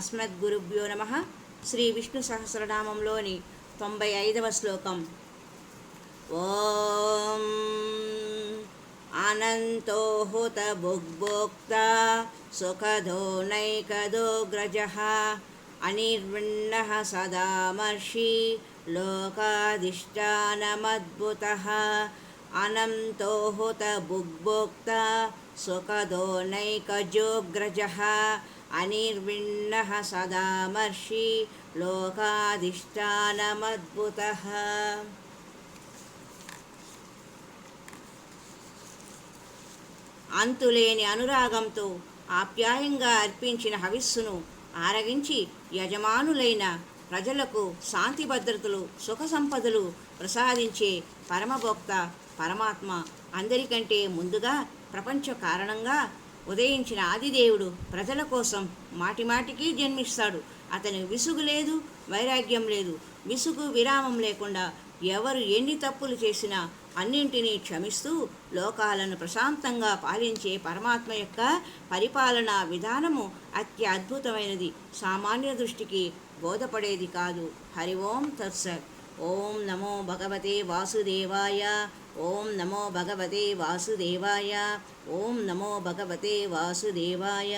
అస్మద్గురుభ్యో నమః. శ్రీ విష్ణు సహస్రనామంలోని 95వ శ్లోకం. ఓం అనంతో హుత భుగ్భోక్త సుఖదో నైకదోగ్రజః అనిర్విణ్ణః సదామర్షి లోకాధిష్టానమద్భుతః. అనంతో హుత భుగ్భోక్త సుఖదో నైకజోగ్రజః అనిర్విణ్ణః సదామర్షి లోకాధిష్టానమద్భుతః. అంతులేని అనురాగంతో ఆప్యాయంగా అర్పించిన హవిస్సును ఆరగించి యజమానులైన ప్రజలకు శాంతి భద్రతలు సుఖ సంపదలు ప్రసాదించే పరమభోక్త పరమాత్మ అందరికంటే ముందుగా ప్రపంచ కారణంగా ఉదయించిన ఆదిదేవుడు ప్రజల కోసం మాటిమాటికి జన్మిస్తాడు. అతని విసుగు లేదు, వైరాగ్యం లేదు. విసుగు విరామం లేకుండా ఎవరు ఎన్ని తప్పులు చేసినా అన్నింటినీ క్షమిస్తూ లోకాలను ప్రశాంతంగా పాలించే పరమాత్మ యొక్క పరిపాలనా విధానము అత్యద్భుతమైనది, సామాన్య దృష్టికి బోధపడేది కాదు. హరి ఓం తత్సత్. ఓం నమో భగవతే వాసుదేవాయ. ఓం నమో భగవతే వాసుదేవాయ. ఓం నమో భగవతే వాసుదేవాయ.